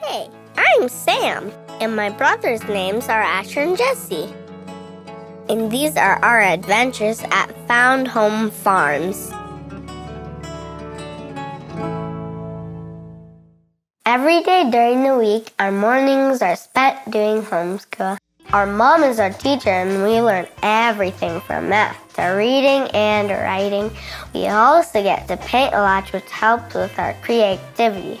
Hey, I'm Sam, and my brothers' names are Asher and Jessie. And these are our adventures at Found Home Farms. Every day during the week, our mornings are spent doing homeschool. Our mom is our teacher, and we learn everything from math to reading and writing. We also get to paint a lot, which helps with our creativity.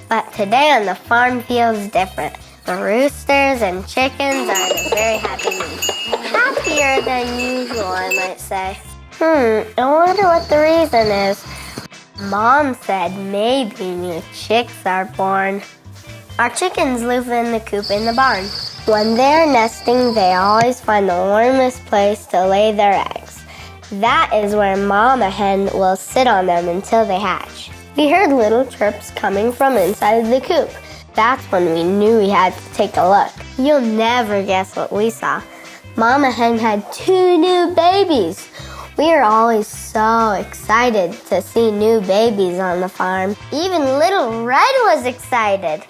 But today on the farm feels different. The roosters and chickens are in a very happy mood. Happier than usual, I might say. I wonder what the reason is. Mom said maybe new chicks are born. Our chickens live in the coop in the barn. When they're nesting, they always find the warmest place to lay their eggs. That is where Mama Hen will sit on them until they hatch. We heard little chirps coming from inside the coop. That's when we knew we had to take a look. You'll never guess what we saw. Mama Hen had 2 new babies. We are always so excited to see new babies on the farm. Even little Red was excited.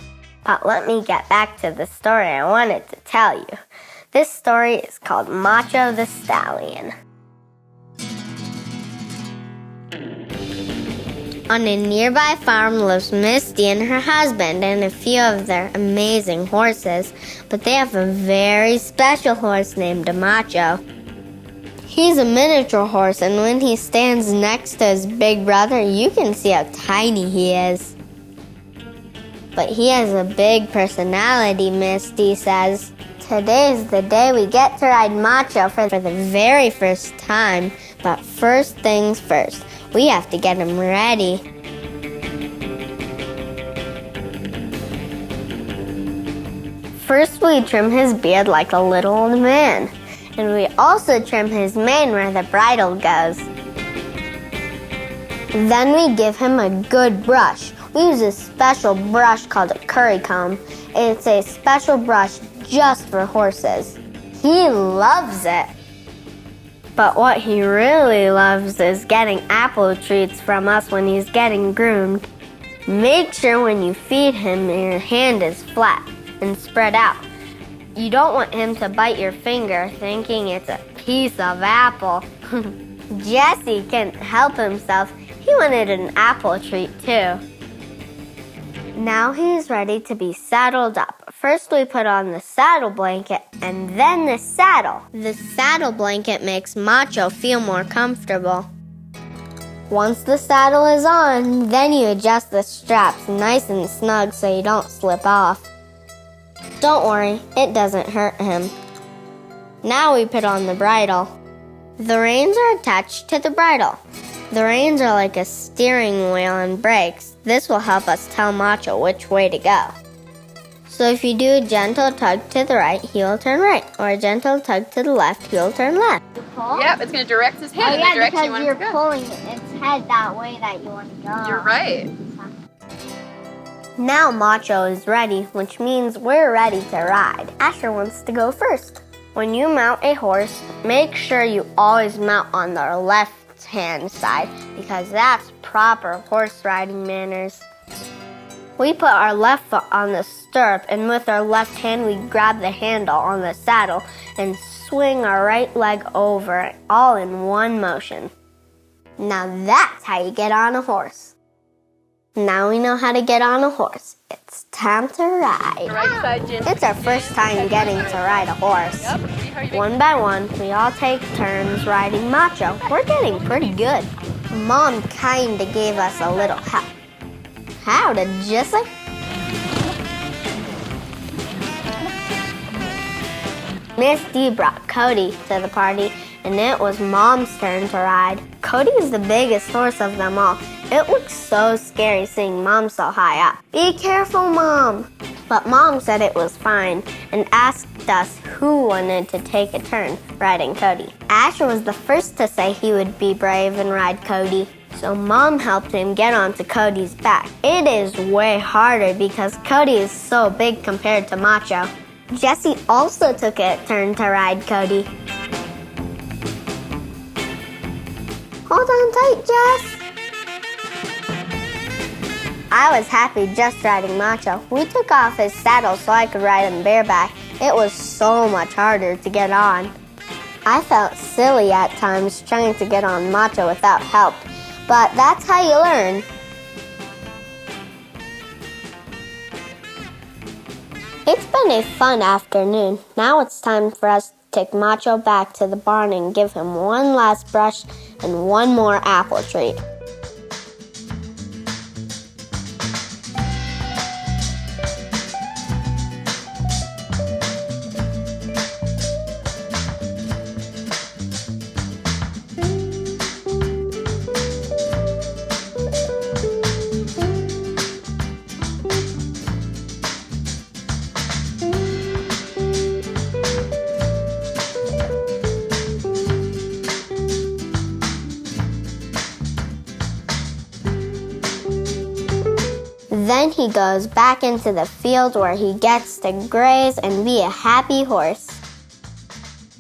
But let me get back to the story I wanted to tell you. This story is called Macho the Stallion. On a nearby farm lives Misty and her husband and a few of their amazing horses, but they have a very special horse named Macho. He's a miniature horse, and when he stands next to his big brother, you can see how tiny he is. But he has a big personality, Misty says. Today's the day we get to ride Macho for the very first time, but first things first. We have to get him ready. First, we trim his beard like a little old man. And we also trim his mane where the bridle goes. Then we give him a good brush. We use a special brush called a curry comb. It's a special brush just for horses. He loves it. But what he really loves is getting apple treats from us when he's getting groomed. Make sure when you feed him your hand is flat and spread out. You don't want him to bite your finger thinking it's a piece of apple. Jessie couldn't help himself. He wanted an apple treat too. Now he's ready to be saddled up. First we put on the saddle blanket and then the saddle. The saddle blanket makes Macho feel more comfortable. Once the saddle is on, then you adjust the straps nice and snug so you don't slip off. Don't worry, it doesn't hurt him. Now we put on the bridle. The reins are attached to the bridle. The reins are like a steering wheel and brakes. This will help us tell Macho which way to go. So if you do a gentle tug to the right, he will turn right. Or a gentle tug to the left, he will turn left. Yep, it's going to direct his head in the direction you want it to go. Because you're pulling its head that way that you want to go. You're right. Now Macho is ready, which means we're ready to ride. Asher wants to go first. When you mount a horse, make sure you always mount on the left-hand side because that's proper horse riding manners. We put our left foot on the stirrup, and with our left hand we grab the handle on the saddle and swing our right leg over, all in one motion. Now that's how you get on a horse. Now we know how to get on a horse. It's time to ride. Right side, Jen. It's our first time getting to ride a horse. Yep. One by one, we all take turns riding Macho. We're getting pretty good. Mom kinda gave us a little help. How did Jessie? Misty brought Cody to the party, and it was Mom's turn to ride. Cody is the biggest horse of them all. It looks so scary seeing Mom so high up. Be careful, Mom! But Mom said it was fine and asked us who wanted to take a turn riding Cody. Asher was the first to say he would be brave and ride Cody. So Mom helped him get onto Cody's back. It is way harder because Cody is so big compared to Macho. Jessie also took a turn to ride Cody. Hold on tight, Jess. I was happy just riding Macho. We took off his saddle so I could ride him bareback. It was so much harder to get on. I felt silly at times trying to get on Macho without help, but that's how you learn. It's been a fun afternoon. Now it's time for us to take Macho back to the barn and give him one last brush and one more apple treat. Then he goes back into the field where he gets to graze and be a happy horse.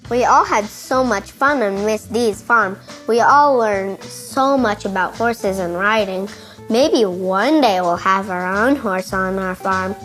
We all had so much fun on Miss D's farm. We all learned so much about horses and riding. Maybe one day we'll have our own horse on our farm.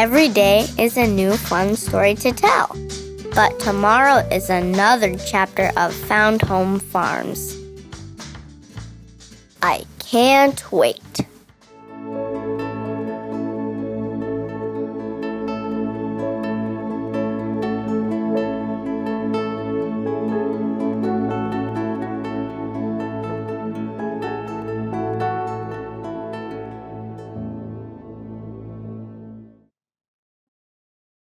Every day is a new fun story to tell, but tomorrow is another chapter of Found Home Farms. I can't wait.